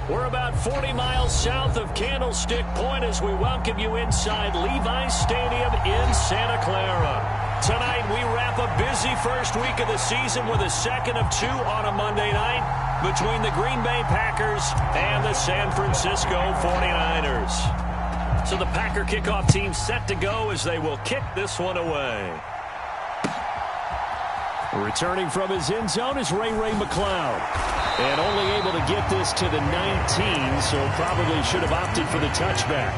We're about 40 miles south of Candlestick Point as we welcome you inside Levi's Stadium in Santa Clara. Tonight we wrap a busy first week of the season with a second of two on a Monday night between the Green Bay Packers and the San Francisco 49ers. So the Packer kickoff team set to go as they will kick this one away. Returning from his end zone is Ray McCloud. And only able to get this to the 19, so probably should have opted for the touchback.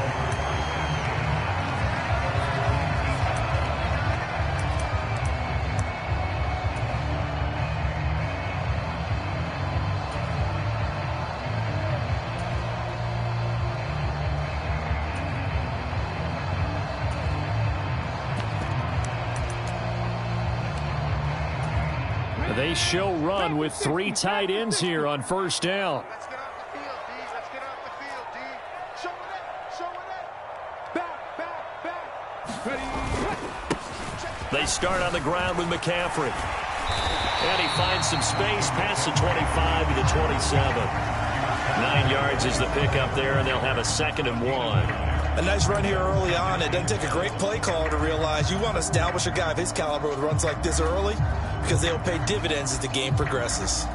They show run with three tight ends here on first down. Let's get off the field, D. Let's get off the field, D. Show it. Show it. Back. Ready. They start on the ground with McCaffrey. And he finds some space past the 25 to the 27. 9 yards is the pickup there, and they'll have a 2nd and 1. A nice run here early on. It doesn't take a great play caller to realize you want to establish a guy of his caliber with runs like this early because they'll pay dividends as the game progresses.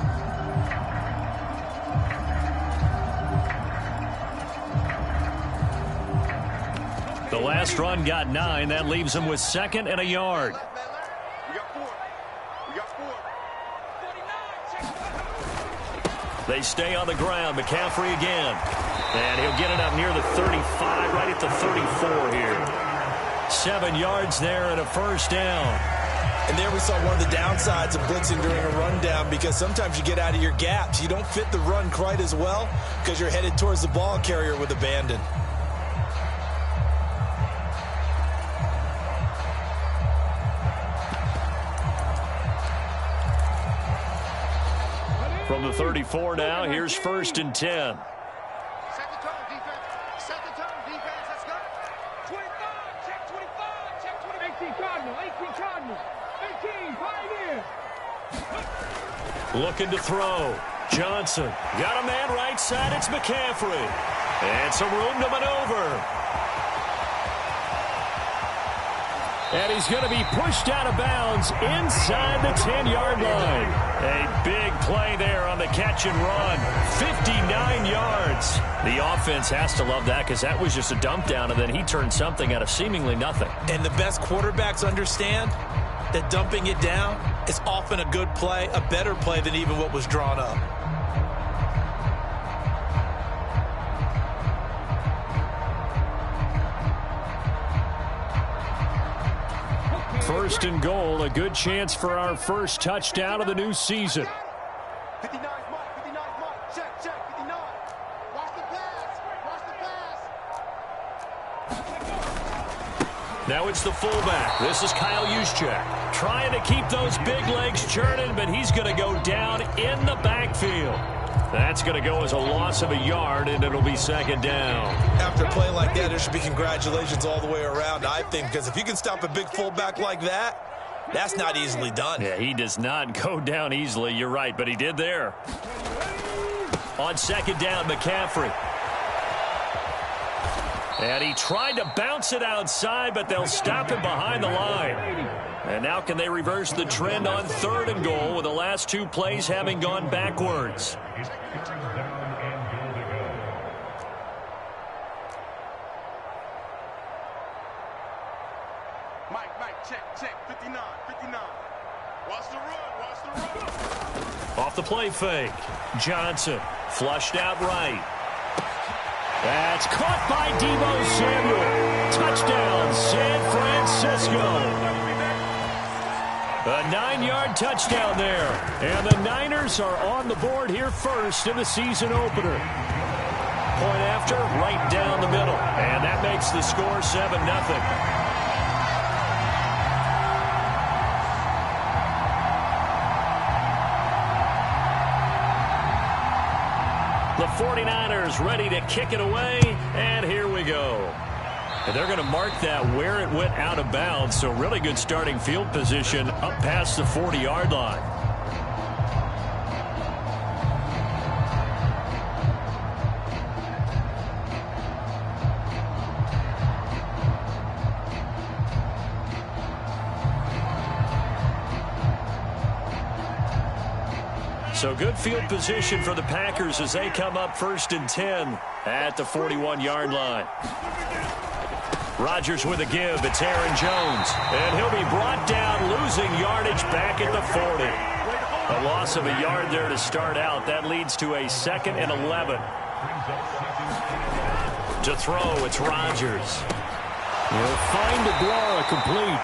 The last run got 9. That leaves him with 2nd and a yard. We got 4. We got 4. They stay on the ground. McCaffrey again. And he'll get it up near the 35, right at the 34 here. 7 yards there and a first down. And there we saw one of the downsides of blitzing during a rundown because sometimes you get out of your gaps. You don't fit the run quite as well because you're headed towards the ball carrier with abandon. From the 34 now, here's 1st and 10. Set the tone, defense. Set the tone, defense. Let's go. 25. Check 25. Check 25. 18 Cardinal. 18 Cardinal. 18 Pioneer. Looking to throw. Johnson. Got a man right side. It's McCaffrey. And some room to maneuver. And he's going to be pushed out of bounds inside the 10-yard line. A big play there on the catch and run. 59 yards. The offense has to love that because that was just a dump down, and then he turned something out of seemingly nothing. And the best quarterbacks understand that dumping it down is often a good play, a better play than even what was drawn up. First and goal, a good chance for our first touchdown of the new season. 59 Mike. 59 Mike. Check. 59. Watch the pass. Watch the pass. Now it's the fullback. This is Kyle Juszczyk. Trying to keep those big legs churning, but he's going to go down in the backfield. That's going to go as a loss of a yard, and it'll be 2nd down. After a play like that, there should be congratulations all the way around, I think, because if you can stop a big fullback like that, that's not easily done. Yeah, he does not go down easily. You're right, but he did there. On 2nd down, McCaffrey. And he tried to bounce it outside, but they'll stop him behind the line. And now can they reverse the trend on 3rd and goal with the last 2 plays having gone backwards? Mike, check. 59. Watch the run. Off the play fake. Johnson flushed out right. That's caught by Deebo Samuel. Touchdown, San Francisco. A 9-yard touchdown there. And the Niners are on the board here first in the season opener. Point after, right down the middle. And that makes the score 7-0. The 49ers ready to kick it away, and here we go. And they're going to mark that where it went out of bounds, so really good starting field position up past the 40-yard line. So good field position for the Packers as they come up 1st and 10 at the 41-yard line. Rodgers with a give. It's Aaron Jones. And he'll be brought down, losing yardage back at the 40. A loss of a yard there to start out. That leads to a 2nd and 11. To throw, it's Rodgers. He'll find Aguilar complete.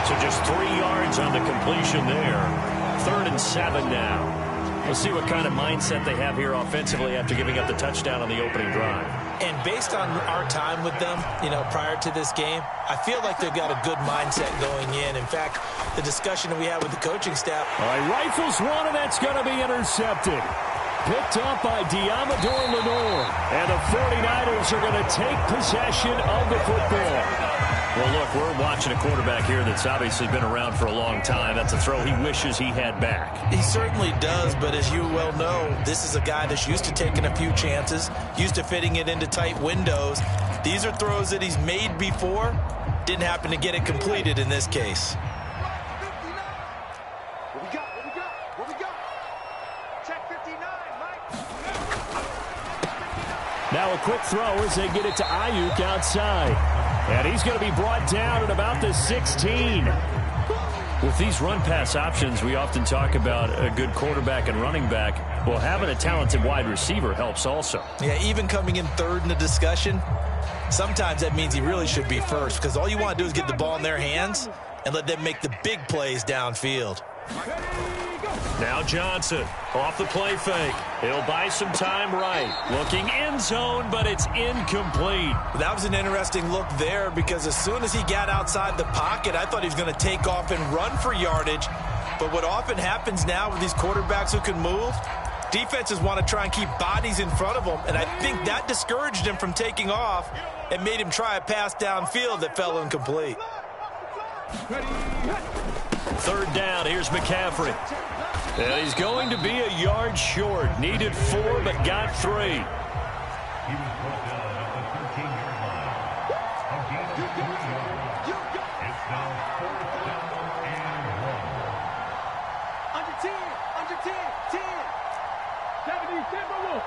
So just 3 yards on the completion there. 3rd and 7 now. We'll see what kind of mindset they have here offensively after giving up the touchdown on the opening drive. And based on our time with them, prior to this game, I feel like they've got a good mindset going in. In fact, the discussion that we had with the coaching staff. All right, rifles one, and that's going to be intercepted. Picked up by Diamador Lenore. And the 49ers are going to take possession of the football. Well, look, we're watching a quarterback here that's obviously been around for a long time. That's a throw he wishes he had back. He certainly does, but as you well know, this is a guy that's used to taking a few chances, used to fitting it into tight windows. These are throws that he's made before. Didn't happen to get it completed in this case. What we got? Check 59, Mike. Now a quick throw as they get it to Ayuk outside. And he's going to be brought down at about the 16. With these run-pass options, we often talk about a good quarterback and running back. Well, having a talented wide receiver helps also. Yeah, even coming in 3rd in the discussion, sometimes that means he really should be first, because all you want to do is get the ball in their hands and let them make the big plays downfield. Now Johnson off the play fake. He'll buy some time right. Looking end zone, but it's incomplete. That was an interesting look there, because as soon as he got outside the pocket, I thought he was going to take off and run for yardage. But what often happens now with these quarterbacks who can move, defenses want to try and keep bodies in front of them, and I think that discouraged him from taking off and made him try a pass downfield that fell incomplete. 3rd down, here's McCaffrey. And he's going to be a yard short. Needed 4, but got 3. Under 10, under 10, 10. 70, Timberwolf.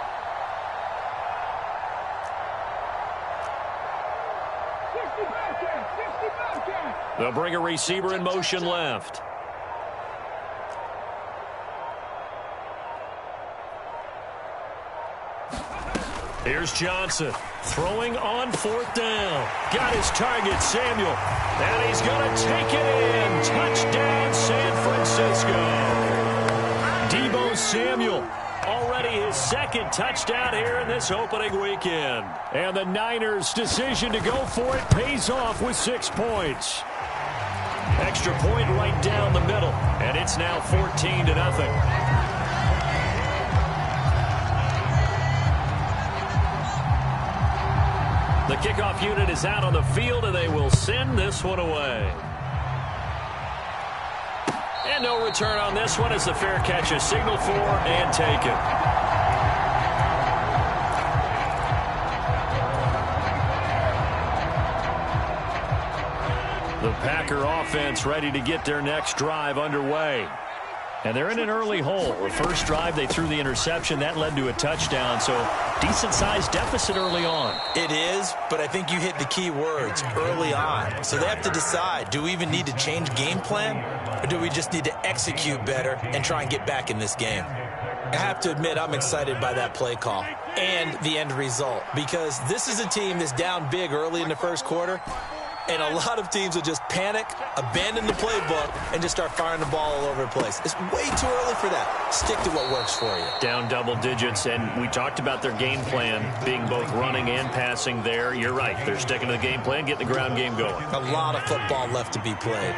60 Bobcats. They'll bring a receiver in motion left. Here's Johnson throwing on 4th down. Got his target, Samuel. And he's going to take it in. Touchdown, San Francisco. Deebo Samuel, already his 2nd touchdown here in this opening weekend. And the Niners' decision to go for it pays off with 6 points. Extra point right down the middle. And it's now 14-0. The kickoff unit is out on the field, and they will send this one away. And no return on this one as the fair catch is signaled for and taken. The Packer offense ready to get their next drive underway. And they're in an early hole. The first drive, they threw the interception. That led to a touchdown, so decent-sized deficit early on. It is, but I think you hit the key words, early on. So they have to decide, do we even need to change game plan, or do we just need to execute better and try and get back in this game? I have to admit, I'm excited by that play call and the end result, because this is a team that's down big early in the first quarter, and a lot of teams will just panic, abandon the playbook, and just start firing the ball all over the place. It's way too early for that. Stick to what works for you. Down double digits, and we talked about their game plan being both running and passing there. You're right. They're sticking to the game plan, getting the ground game going. A lot of football left to be played.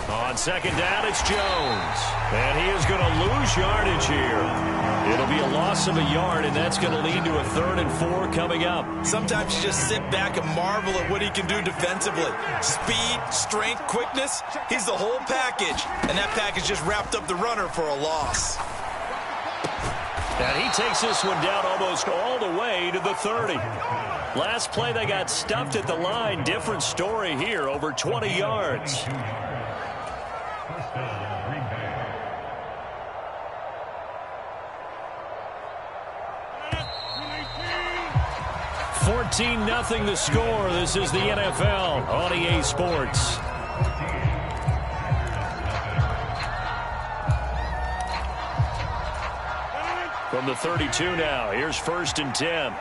On 2nd down, it's Jones. And he is going to lose yardage here. It'll be a loss of a yard, and that's going to lead to a 3rd and 4 coming up. Sometimes you just sit back and marvel at what he can do defensively. Speed, strength, quickness, he's the whole package. And that package just wrapped up the runner for a loss. And he takes this one down almost all the way to the 30. Last play, they got stuffed at the line. Different story here, over 20 yards. 14-0 the score. This is the NFL on EA Sports. From the 32 now, here's 1st and 10.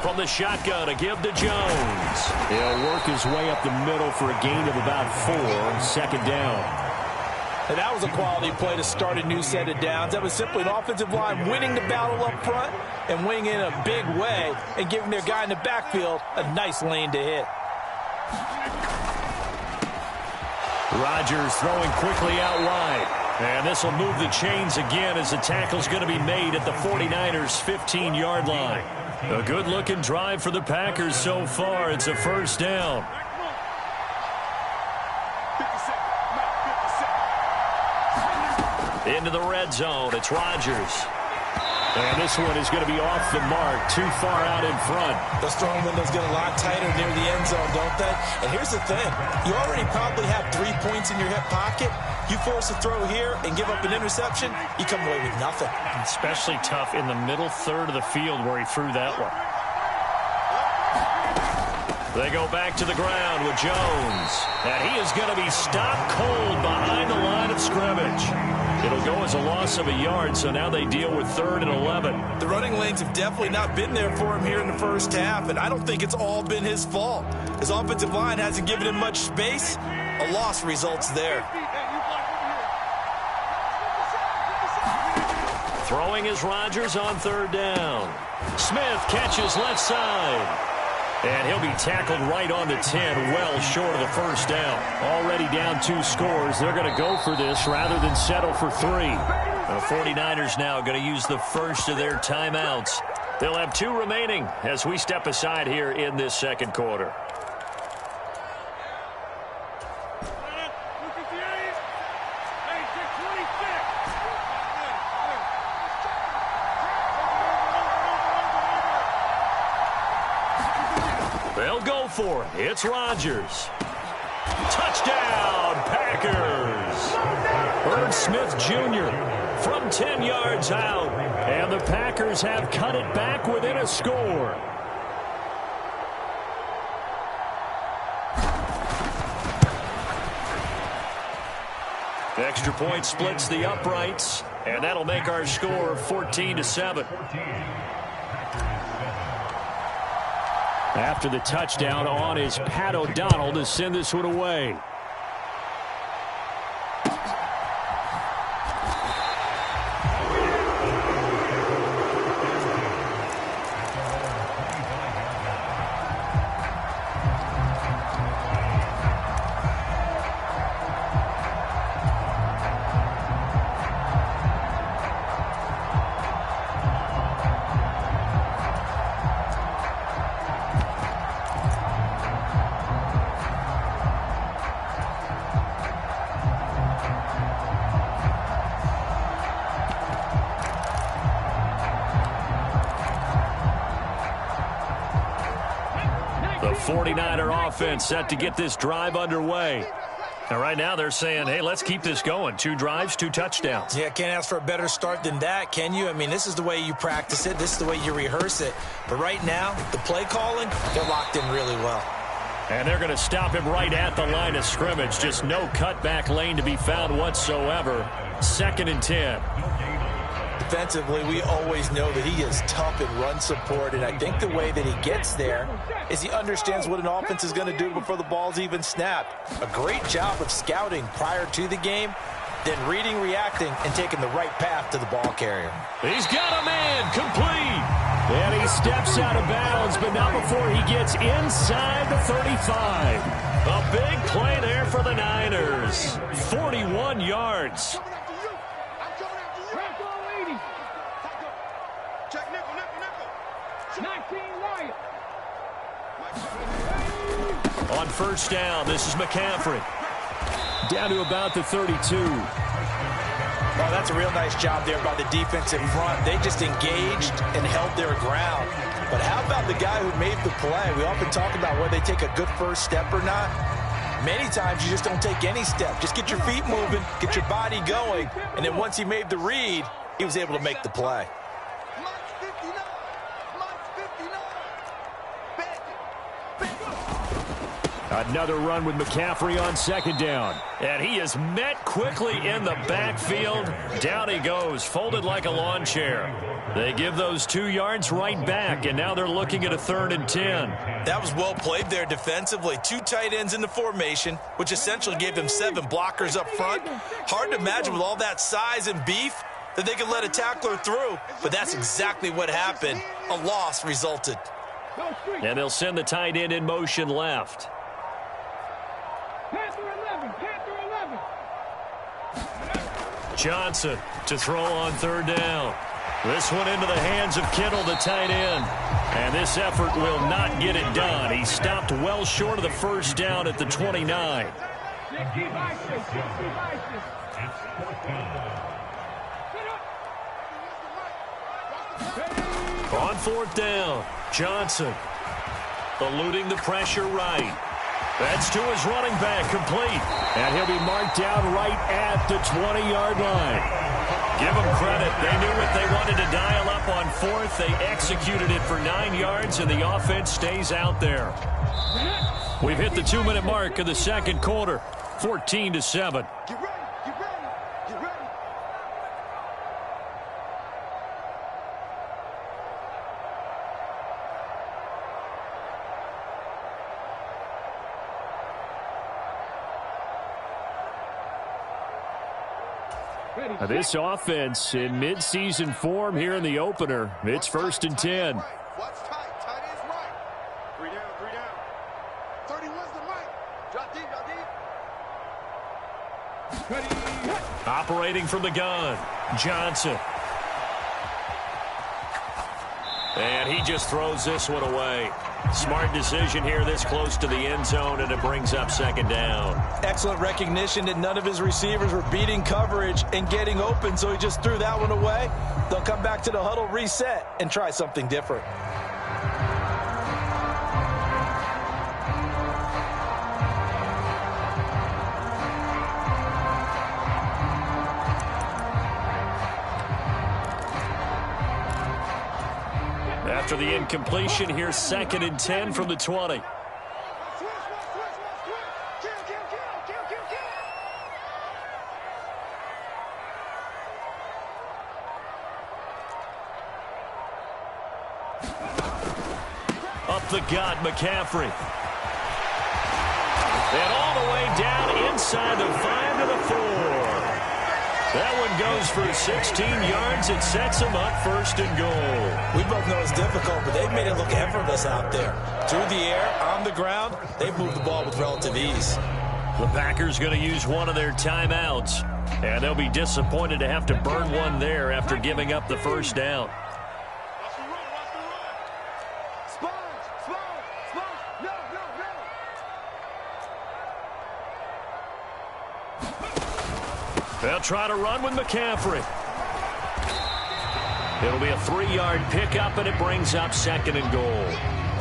From the shotgun, a give to Jones. He'll work his way up the middle for a gain of about 4, 2nd down. And that was a quality play to start a new set of downs. That was simply an offensive line winning the battle up front and winning in a big way and giving their guy in the backfield a nice lane to hit. Rodgers throwing quickly out wide. And this will move the chains again as the tackle's going to be made at the 49ers' 15-yard line. A good-looking drive for the Packers so far. It's a 1st down. Into the red zone. It's Rodgers. And this one is going to be off the mark, too far out in front. Those throwing windows get a lot tighter near the end zone, don't they? And here's the thing. You already probably have 3 points in your hip pocket. You force a throw here and give up an interception, you come away with nothing. Especially tough in the middle third of the field where he threw that one. They go back to the ground with Jones. And he is going to be stopped cold behind the line of scrimmage. It'll go as a loss of a yard, so now they deal with 3rd and 11. The running lanes have definitely not been there for him here in the first half, and I don't think it's all been his fault. His offensive line hasn't given him much space. A loss results there. Throwing is Rodgers on 3rd down. Smith catches left side. And he'll be tackled right on the 10, well short of the 1st down. Already down 2 scores. They're going to go for this rather than settle for 3. The 49ers now going to use the first of their timeouts. They'll have 2 remaining as we step aside here in this 2nd quarter. They'll go for it. It's Rodgers. Touchdown, Packers. Herb Smith Jr. from 10 yards out. And the Packers have cut it back within a score. Extra point splits the uprights. And that'll make our score 14-7. After the touchdown on is Pat O'Donnell to send this one away. The 49er offense set to get this drive underway. And right now they're saying, hey, let's keep this going. 2 drives, 2 touchdowns. Yeah, can't ask for a better start than that, can you? I mean, this is the way you practice it. This is the way you rehearse it. But right now, the play calling, they're locked in really well. And they're going to stop him right at the line of scrimmage. Just no cutback lane to be found whatsoever. 2nd and 10. Defensively, we always know that he is tough in run support, and I think the way that he gets there is he understands what an offense is going to do before the ball's even snapped. A great job of scouting prior to the game, then reading, reacting, and taking the right path to the ball carrier. He's got a man, complete. And he steps out of bounds, but not before he gets inside the 35. A big play there for the Niners. 41 yards. Check nickel. 19 Wyatt. On first down, this is McCaffrey. Down to about the 32. Well, that's a real nice job there by the defense in front. They just engaged and held their ground. But how about the guy who made the play? We often talk about whether they take a good first step or not. Many times you just don't take any step. Just get your feet moving, get your body going, and then once he made the read, he was able to make the play. Another run with McCaffrey on second down. And he is met quickly in the backfield. Down he goes, folded like a lawn chair. They give those 2 yards right back, and now they're looking at a 3rd and 10. That was well played there defensively. 2 tight ends in the formation, which essentially gave them 7 blockers up front. Hard to imagine with all that size and beef that they could let a tackler through, but that's exactly what happened. A loss resulted. And they'll send the tight end in motion left. Johnson to throw on 3rd down. This one into the hands of Kittle, the tight end. And this effort will not get it done. He stopped well short of the first down at the 29. On 4th down, Johnson eluding the pressure right. That's to his running back, complete. And he'll be marked down right at the 20-yard line. Give them credit. They knew what they wanted to dial up on 4th. They executed it for 9 yards, and the offense stays out there. We've hit the 2-minute mark of the second quarter, 14-7. This offense in midseason form here in the opener. It's 1st and 10. Watch tight. Tight ends right. 3 down, 3 down. 31's the right. Drop deep, drop deep. Operating from the gun, Johnson. And he just throws this one away. Smart decision here this close to the end zone, and it brings up 2nd down. Excellent recognition that none of his receivers were beating coverage and getting open, so he just threw that one away. They'll come back to the huddle, reset, and try something different. After the incompletion, here's 2nd and 10 from the 20. Up the gut, McCaffrey. And all the way down inside the 5 to the 4. That one goes for 16 yards. It sets them up 1st and goal. We both know it's difficult, but they've made it look effortless out there. Through the air, on the ground, they've moved the ball with relative ease. The Packers going to use one of their timeouts, and they'll be disappointed to have to burn one there after giving up the first down. They'll try to run with McCaffrey. It'll be a 3-yard pickup, and it brings up 2nd and goal.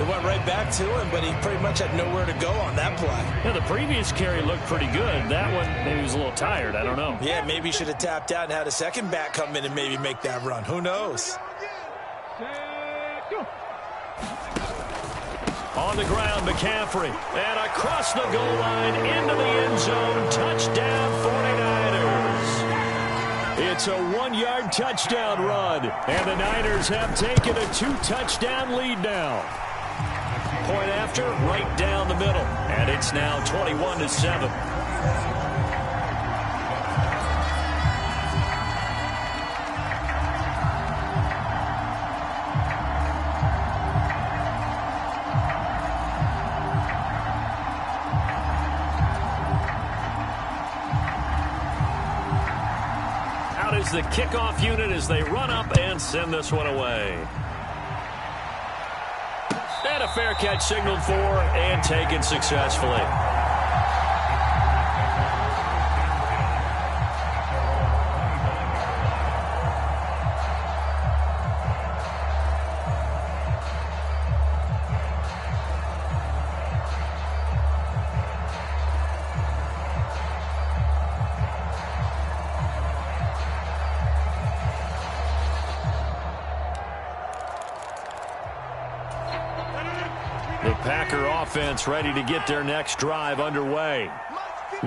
It went right back to him, but he pretty much had nowhere to go on that play. Yeah, the previous carry looked pretty good. That one, maybe he was a little tired. I don't know. Yeah, maybe he should have tapped out and had a second back come in and maybe make that run. Who knows? On the ground, McCaffrey. And across the goal line into the end zone. Touchdown, 49ers. It's a 1-yard touchdown run. And the Niners have taken a 2-touchdown lead now. Point after, right down the middle. And it's now 21-7. Is the kickoff unit as they run up and send this one away. And a fair catch signaled for and taken successfully. The Packer offense ready to get their next drive underway.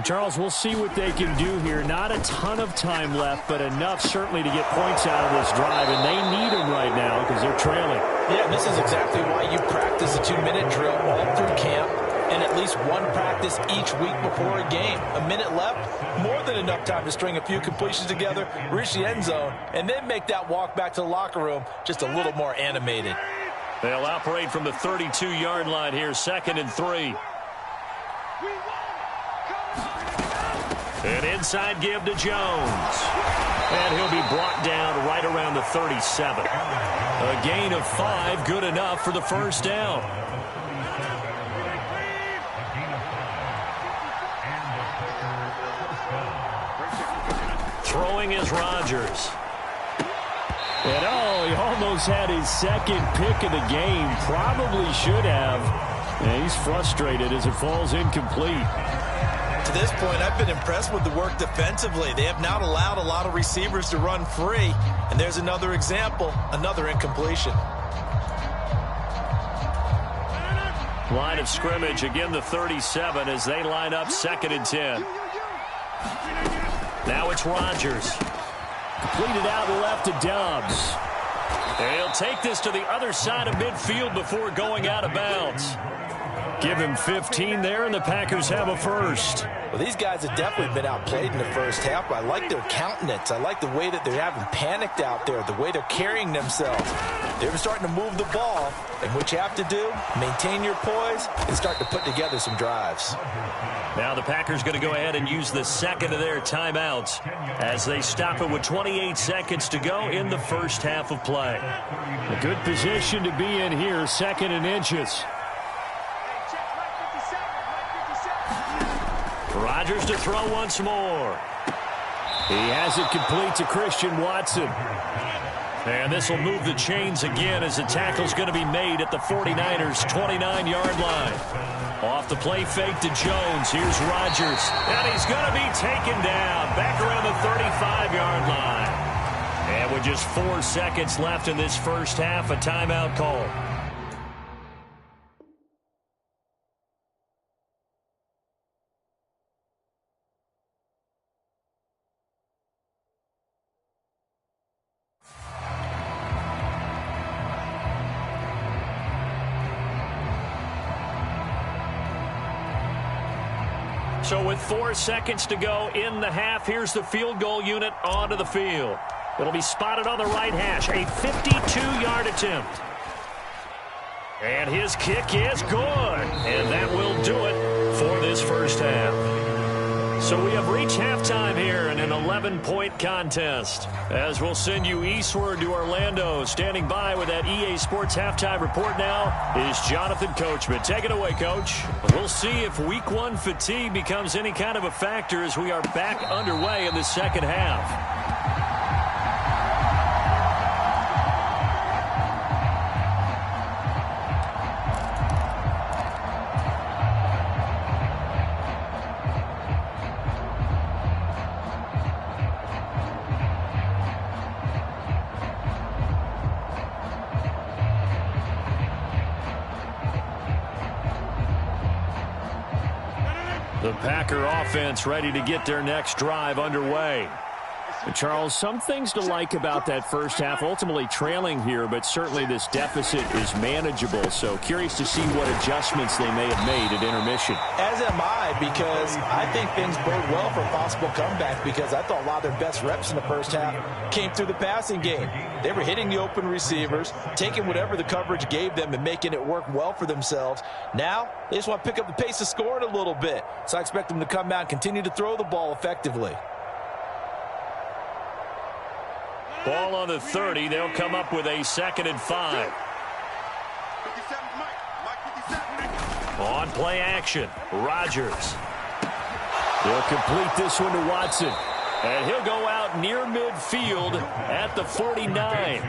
Charles, we'll see what they can do here. Not a ton of time left, but enough certainly to get points out of this drive, and they need them right now because they're trailing. Yeah, and this is exactly why you practice a 2-minute drill all through camp and at least one practice each week before a game. A minute left, more than enough time to string a few completions together, reach the end zone, and then make that walk back to the locker room just a little more animated. They'll operate from the 32-yard line here, 2nd and 3. An inside give to Jones. And he'll be brought down right around the 37. A gain of 5, good enough for the first down. Throwing is Rodgers. And he almost had his second pick of the game. Probably should have. And he's frustrated as it falls incomplete. To this point, I've been impressed with the work defensively. They have not allowed a lot of receivers to run free. And there's another example, another incompletion. Line of scrimmage, again the 37 as they line up 2nd and 10. Now it's Rodgers. Completed out left to Doubs. They'll take this to the other side of midfield before going out of bounds. Give him 15 there, and the Packers have a first. Well, these guys have definitely been outplayed in the first half. I like their countenance. I like the way that they're having panicked out there, the way they're carrying themselves. They're starting to move the ball, and what you have to do, maintain your poise and start to put together some drives. Now the Packers going to go ahead and use the second of their timeouts as they stop it with 28 seconds to go in the first half of play. A good position to be in here, 2nd and inches. Rodgers to throw once more. He has it complete to Christian Watson. And this will move the chains again as the tackle's going to be made at the 49ers' 29-yard line. Off the play fake to Jones. Here's Rodgers. And he's going to be taken down back around the 35-yard line. And with just 4 seconds left in this first half, a timeout call. So with 4 seconds to go in the half, here's the field goal unit onto the field. It'll be spotted on the right hash, a 52-yard attempt. And his kick is good. And that will do it for this first half. So we have reached halftime here in an 11-point contest. As we'll send you eastward to Orlando. Standing by with that EA Sports halftime report now is Jonathan Coachman. Take it away, Coach. We'll see if week 1 fatigue becomes any kind of a factor as we are back underway in the second half. The Packer offense ready to get their next drive underway. Charles, some things to like about that first half. Ultimately trailing here, but certainly this deficit is manageable. So curious to see what adjustments they may have made at intermission. As am I, because I think things bode well for a possible comeback, because I thought a lot of their best reps in the first half came through the passing game. They were hitting the open receivers, taking whatever the coverage gave them and making it work well for themselves. Now, they just want to pick up the pace of scoring a little bit. So I expect them to come out and continue to throw the ball effectively. Ball on the 30. They'll come up with a 2nd and 5. On play action, Rodgers. They'll complete this one to Watson. And he'll go out near midfield at the 49.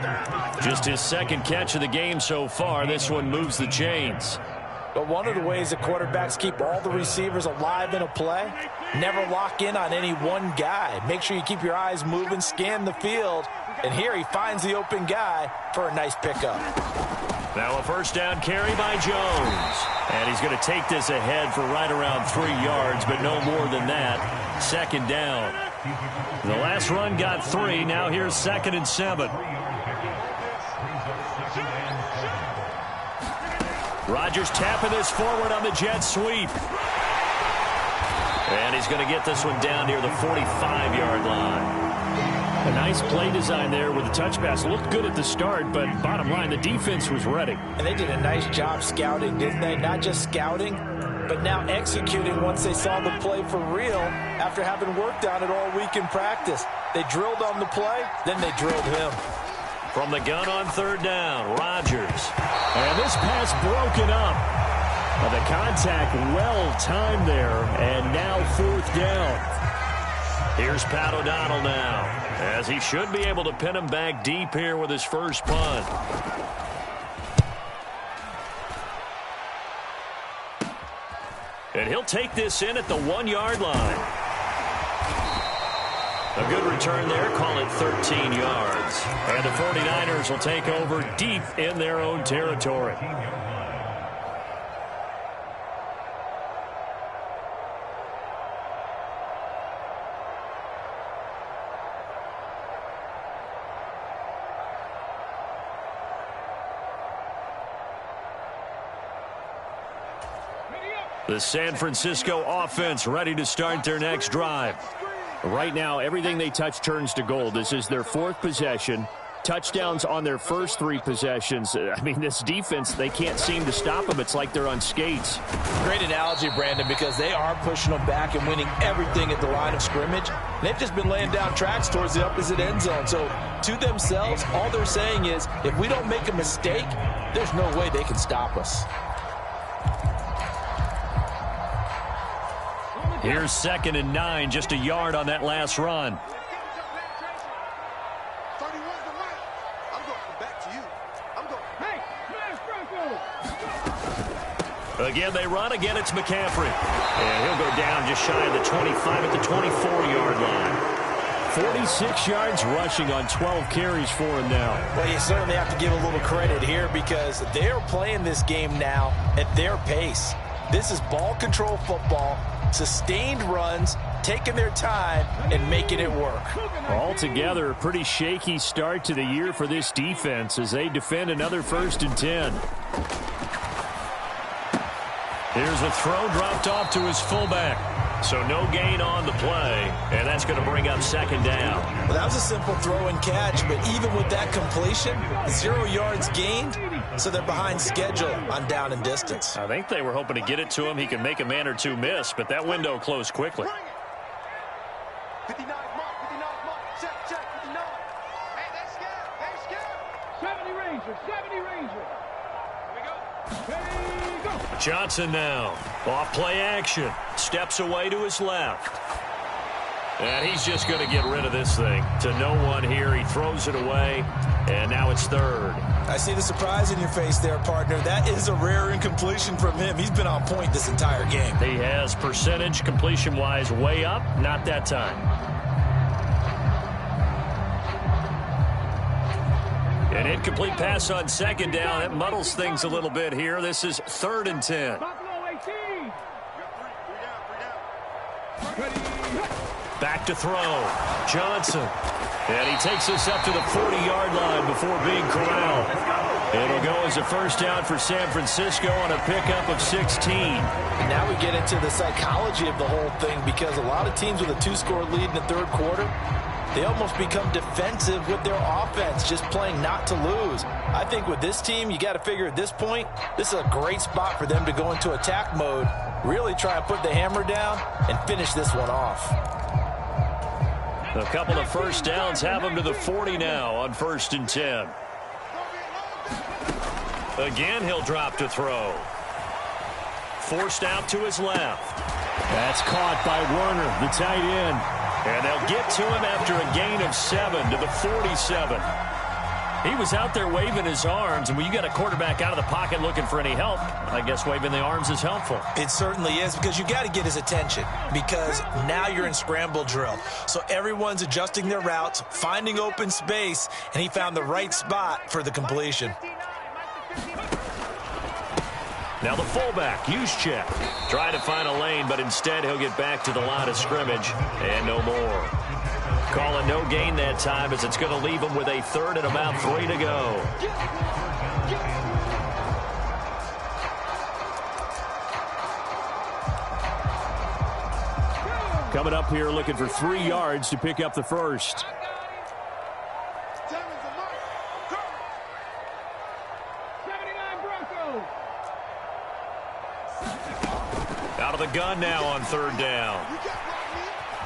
Just his second catch of the game so far. This one moves the chains. But one of the ways that quarterbacks keep all the receivers alive in a play, never lock in on any one guy. Make sure you keep your eyes moving, scan the field. And here he finds the open guy for a nice pickup. Now a first down carry by Jones. And he's going to take this ahead for right around 3 yards, but no more than that. Second down. The last run got 3. Now here's 2nd and 7. Rodgers tapping this forward on the jet sweep. And he's going to get this one down near the 45-yard line. A nice play design there with the touch pass. Looked good at the start, but bottom line, the defense was ready. And they did a nice job scouting, didn't they? Not just scouting, but now executing once they saw the play for real after having worked on it all week in practice. They drilled on the play, then they drilled him. From the gun on 3rd down, Rodgers. And this pass broken up. The contact well-timed there, and now 4th down. Here's Pat O'Donnell now, as he should be able to pin him back deep here with his first punt. And he'll take this in at the 1-yard line. A good return there, call it 13 yards. And the 49ers will take over deep in their own territory. The San Francisco offense ready to start their next drive. Right now, everything they touch turns to gold. This is their 4th possession. Touchdowns on their first 3 possessions. I mean, this defense, they can't seem to stop them. It's like they're on skates. Great analogy, Brandon, because they are pushing them back and winning everything at the line of scrimmage. They've just been laying down tracks towards the opposite end zone. So, to themselves, all they're saying is, if we don't make a mistake, there's no way they can stop us. Here's 2nd and 9, just a yard on that last run. Again, they run. Again, it's McCaffrey. And he'll go down just shy of the 25 at the 24-yard line. 46 yards rushing on 12 carries for him now. Well, you certainly have to give a little credit here because they're playing this game now at their pace. This is ball control football, sustained runs, taking their time, and making it work. Altogether, a pretty shaky start to the year for this defense as they defend another 1st and 10. Here's a throw dropped off to his fullback. So no gain on the play, and that's going to bring up 2nd down. Well, that was a simple throw and catch, but even with that completion, 0 yards gained, so they're behind schedule on down and distance. I think they were hoping to get it to him. He could make a man or two miss, but that window closed quickly. 59 mark, 59 mark, check, 59. Hey, they're scared. 70 Ranger, 70 Ranger. Here we go. Hey, go. Johnson now, off play action, steps away to his left. And he's just going to get rid of this thing to no one here. He throws it away, and now it's 3rd. I see the surprise in your face there, partner. That is a rare incompletion from him. He's been on point this entire game. He has percentage completion-wise way up, not that time. An incomplete pass on 2nd down. That muddles things a little bit here. This is 3rd and 10. Back to throw. Johnson. And he takes us up to the 40-yard line before being corralled. It'll go as a first down for San Francisco on a pickup of 16. And now we get into the psychology of the whole thing because a lot of teams with a 2-score lead in the 3rd quarter, they almost become defensive with their offense, just playing not to lose. I think with this team, you got to figure at this point, this is a great spot for them to go into attack mode, really try and put the hammer down and finish this one off. A couple of first downs have him to the 40 now on 1st and 10. Again, he'll drop to throw. forced out to his left. That's caught by Werner, the tight end. And they'll get to him after a gain of 7 to the 47. He was out there waving his arms, and when you got a quarterback out of the pocket looking for any help, I guess waving the arms is helpful. It certainly is, because you got to get his attention, because now you're in scramble drill. So everyone's adjusting their routes, finding open space, and he found the right spot for the completion. Now the fullback, Juszczyk, trying to find a lane, but instead he'll get back to the line of scrimmage and no more. Call it no gain that time, as it's going to leave him with a third and about 3 to go. Coming up here looking for 3 yards to pick up the first. Out of the gun now on 3rd down.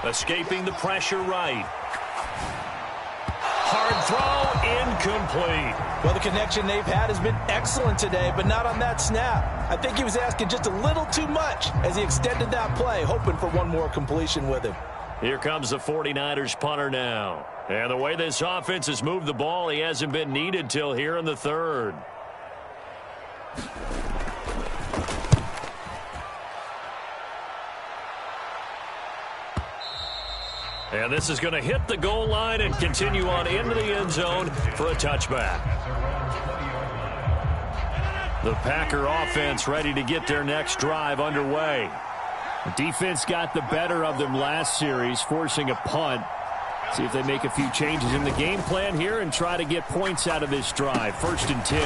Escaping the pressure right. Hard throw, incomplete. Well, the connection they've had has been excellent today, but not on that snap. I think he was asking just a little too much as he extended that play, hoping for one more completion with him. Here comes the 49ers punter now. And the way this offense has moved the ball, he hasn't been needed till here in the 3rd. And this is going to hit the goal line and continue on into the end zone for a touchback. The Packer offense ready to get their next drive underway. The defense got the better of them last series, forcing a punt. See if they make a few changes in the game plan here and try to get points out of this drive. 1st and 10.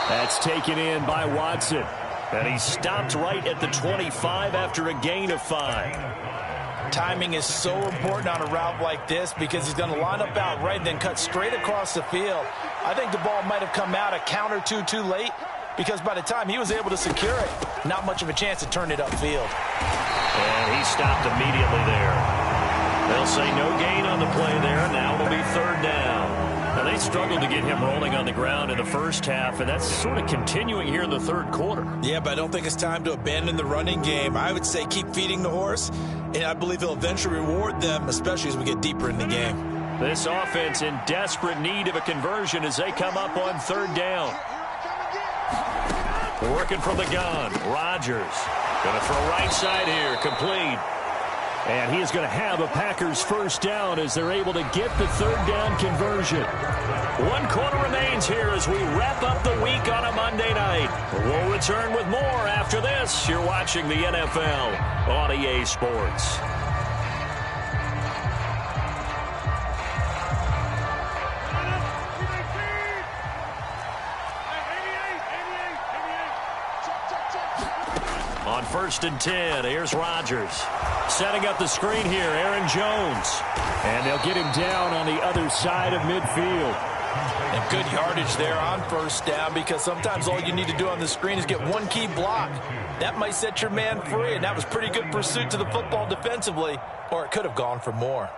That's taken in by Watson. And he stopped right at the 25 after a gain of 5. Timing is so important on a route like this, because he's going to line up out right and then cut straight across the field. I think the ball might have come out a count or two too late, because by the time he was able to secure it, not much of a chance to turn it upfield. And he stopped immediately there. They'll say no gain on the play there. Now it'll be 3rd down. Now they struggled to get him rolling on the ground in the first half, and that's sort of continuing here in the 3rd quarter. Yeah, but I don't think it's time to abandon the running game. I would say keep feeding the horse, and I believe he'll eventually reward them, especially as we get deeper in the game. This offense in desperate need of a conversion as they come up on 3rd down. Working from the gun, Rodgers. Going to throw right side here, complete. And he is going to have a Packers 1st down as they're able to get the 3rd down conversion. 1 quarter remains here as we wrap up the week on a Monday night. We'll return with more after this. You're watching the NFL on EA Sports. On 1st and 10, here's Rodgers. Setting up the screen here, Aaron Jones. And they'll get him down on the other side of midfield. And good yardage there on 1st down, because sometimes all you need to do on the screen is get one key block. That might set your man free, and that was pretty good pursuit to the football defensively, or it could have gone for more.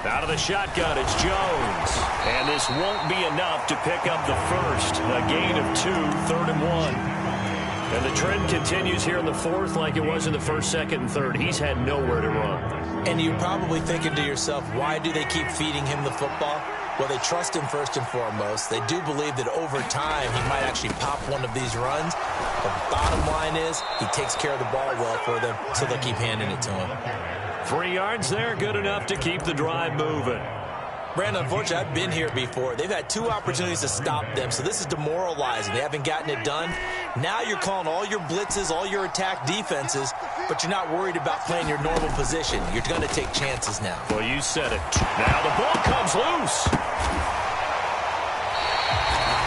Out of the shotgun, it's Jones. And this won't be enough to pick up the first. A gain of 2, 3rd and 1. And the trend continues here in the 4th like it was in the 1st, 2nd, and 3rd. He's had nowhere to run. And you're probably thinking to yourself, why do they keep feeding him the football? Well, they trust him first and foremost. They do believe that over time he might actually pop one of these runs. But the bottom line is he takes care of the ball well for them, so they'll keep handing it to him. 3 yards there, good enough to keep the drive moving. Brandon, unfortunately, I've been here before. They've had 2 opportunities to stop them, so this is demoralizing. They haven't gotten it done. Now you're calling all your blitzes, all your attack defenses, but you're not worried about playing your normal position. You're going to take chances now. Well, you said it. Now the ball comes loose.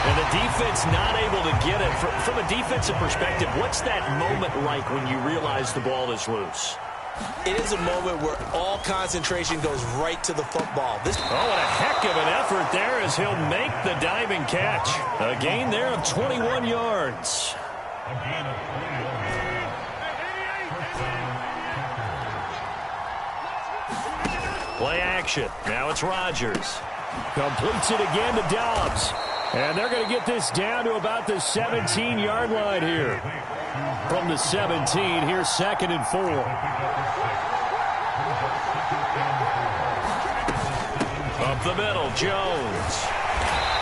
And the defense not able to get it. From a defensive perspective, what's that moment like when you realize the ball is loose? It is a moment where all concentration goes right to the football. Oh, what a heck of an effort there as he'll make the diving catch. A gain there of 21 yards. Play action. Now it's Rodgers. Completes it again to Dobbs. And they're going to get this down to about the 17-yard line here. From the 17, here's 2nd and 4. Up the middle, Jones.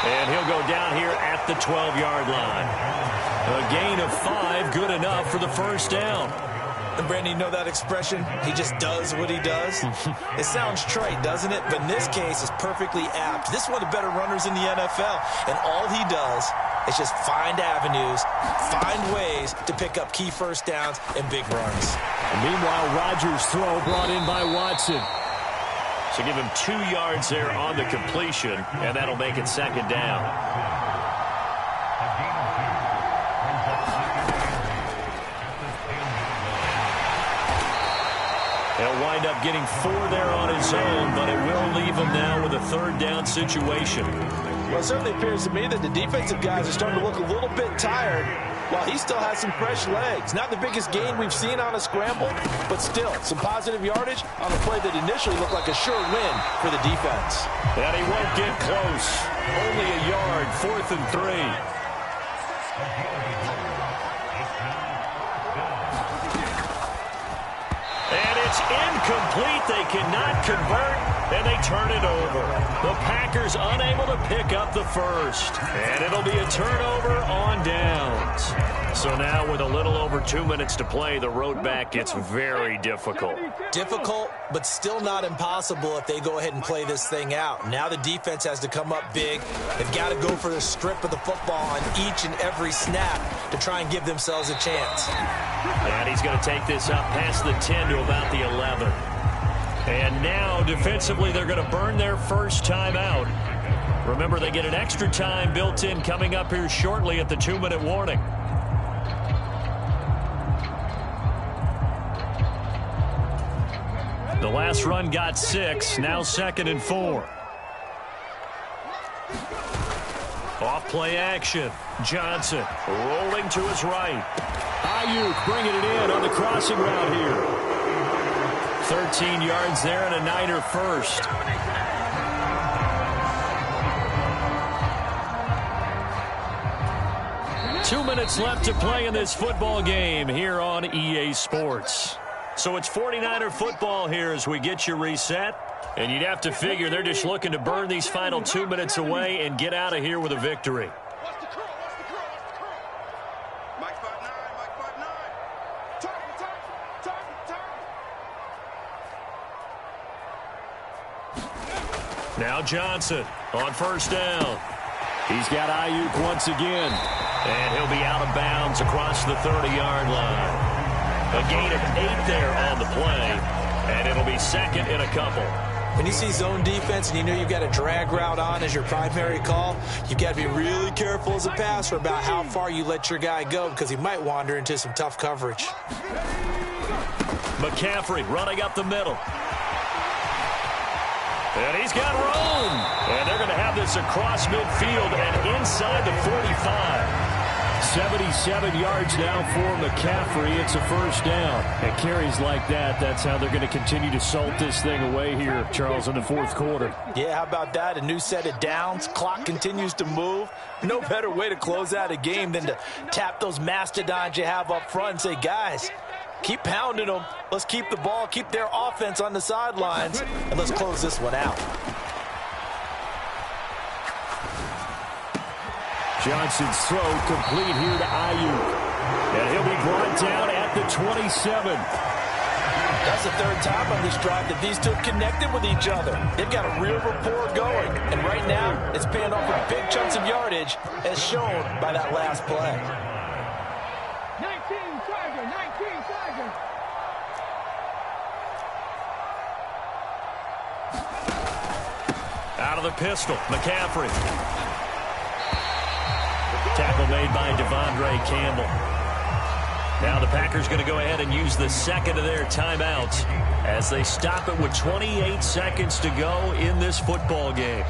And he'll go down here at the 12-yard line. A gain of 5, good enough for the first down. And Brandon, you know that expression? He just does what he does? It sounds trite, doesn't it? But in this case, it's perfectly apt. This is one of the better runners in the NFL. And all he does is just find avenues, find ways to pick up key first downs and big runs. And meanwhile, Rodgers' throw brought in by Watson. So give him 2 yards there on the completion, and that'll make it 2nd down. He'll wind up getting 4 there on his own, but it will leave him now with a 3rd down situation. Well, it certainly appears to me that the defensive guys are starting to look a little bit tired while he still has some fresh legs. Not the biggest gain we've seen on a scramble, but still some positive yardage on a play that initially looked like a sure win for the defense. And he won't get close. Only a yard, 4th and 3. It's incomplete. They cannot convert, and they turn it over. The Packers unable to pick up the first, and it'll be a turnover on downs. So now with a little over 2 minutes to play, the road back gets very difficult. Difficult, but still not impossible if they go ahead and play this thing out. Now the defense has to come up big. They've got to go for the strip of the football on each and every snap to try and give themselves a chance. And he's going to take this up past the 10 to about the 11. And now, defensively, they're going to burn their first time out. Remember, they get an extra time built in coming up here shortly at the 2-minute warning. The last run got 6, now 2nd and 4. Off play action. Johnson rolling to his right. Ayuk bringing it in on the crossing route here. 13 yards there and a Niner first. Two minutes left to play in this football game here on EA Sports. So it's 49er football here as we get you reset. And you'd have to figure they're just looking to burn these final 2 minutes away and get out of here with a victory. What's the curl? What's the curl? What's the curl? Mike 5'9", Mike 5'9". Turn. Now Johnson on first down. He's got Ayuk once again. And he'll be out of bounds across the 30-yard line. A gain of 8 there on the play. And it'll be 2nd and a couple. When you see zone defense and you know you've got a drag route on as your primary call, you've got to be really careful as a passer about how far you let your guy go because he might wander into some tough coverage. McCaffrey running up the middle. And he's got room. And they're going to have this across midfield and inside the 45. 77 yards now for McCaffrey. It's a first down. And carries like that, that's how they're going to continue to salt this thing away here, Charles, in the fourth quarter. Yeah, how about that? A new set of downs. Clock continues to move. No better way to close out a game than to tap those mastodons you have up front and say, guys, keep pounding them. Let's keep the ball, keep their offense on the sidelines, and let's close this one out. Johnson's throw complete here to Ayuk. And he'll be brought down at the 27. That's the third time on this drive that these two connected with each other. They've got a real rapport going. And right now, it's paying off with big chunks of yardage, as shown by that last play. 19 Tiger, 19 Tiger. Out of the pistol, McCaffrey. Tackle made by Devondre Campbell. Now the Packers going to go ahead and use the second of their timeouts as they stop it with 28 seconds to go in this football game.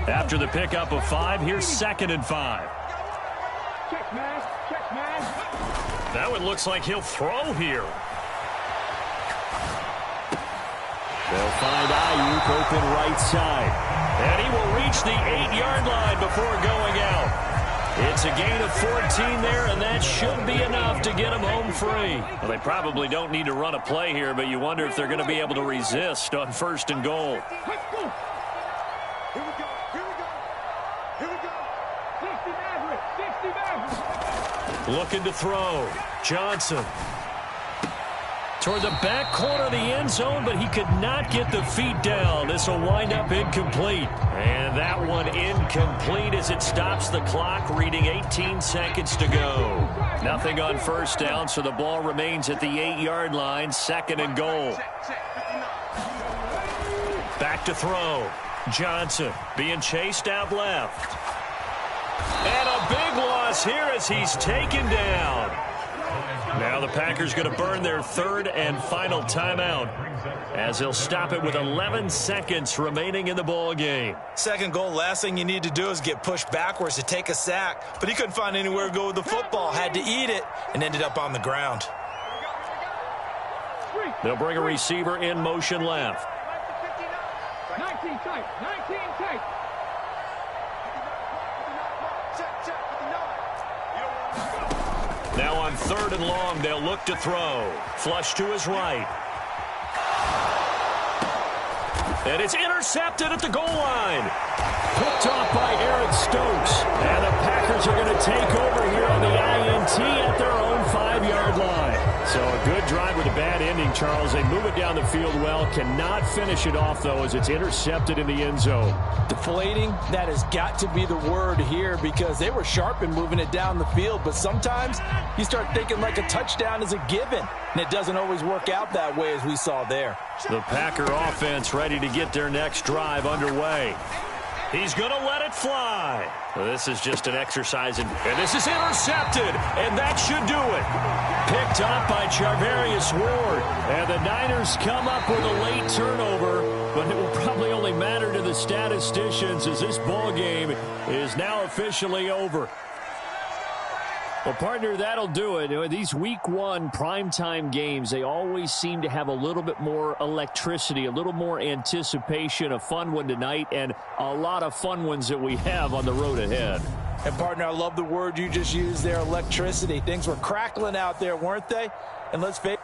After the pickup of 5, here's 2nd and 5. Check, man. Check, man. Now it looks like he'll throw here. They'll find Ayuk open right side. And he will reach the 8-yard line before going out. It's a gain of 14 there, and that should be enough to get him home free. Well, they probably don't need to run a play here, but you wonder if they're going to be able to resist on 1st and goal. Let's go. Here we go. Here we go. Here we go. 60 Maverick. 60 Maverick. Looking to throw. Johnson. Toward the back corner of the end zone, but he could not get the feet down. This will wind up incomplete. And that one incomplete as it stops the clock, reading 18 seconds to go. Nothing on 1st down, so the ball remains at the 8-yard line, 2nd and goal. Back to throw. Johnson being chased out left. And a big loss here as he's taken down. Now the Packers going to burn their 3rd and final timeout as they'll stop it with 11 seconds remaining in the ball game. 2nd goal, last thing you need to do is get pushed backwards to take a sack. But he couldn't find anywhere to go with the football, had to eat it, and ended up on the ground. They'll bring a receiver in motion left. 19 tight. 19 tight. Now on 3rd and long, they'll look to throw. Flush to his right. And it's intercepted at the goal line. Picked off by Eric Stokes. And the Packers are going to take over here on the INT at their own 5-yard line. So a good drive with a bad ending, Charles. They move it down the field well. Cannot finish it off, though, as it's intercepted in the end zone. Deflating, that has got to be the word here because they were sharp in moving it down the field. But sometimes you start thinking like a touchdown is a given. And it doesn't always work out that way as we saw there. The Packer offense ready to get their next drive underway. He's going to let it fly. Well, this is just an exercise, and this is intercepted, and that should do it. Picked up by Charvarius Ward, and the Niners come up with a late turnover, but it will probably only matter to the statisticians as this ball game is now officially over. Well, partner, that'll do it. These Week 1 primetime games, they always seem to have a little bit more electricity, a little more anticipation. A fun one tonight, and a lot of fun ones that we have on the road ahead. And, partner, I love the word you just used there, electricity. Things were crackling out there, weren't they? And let's face it.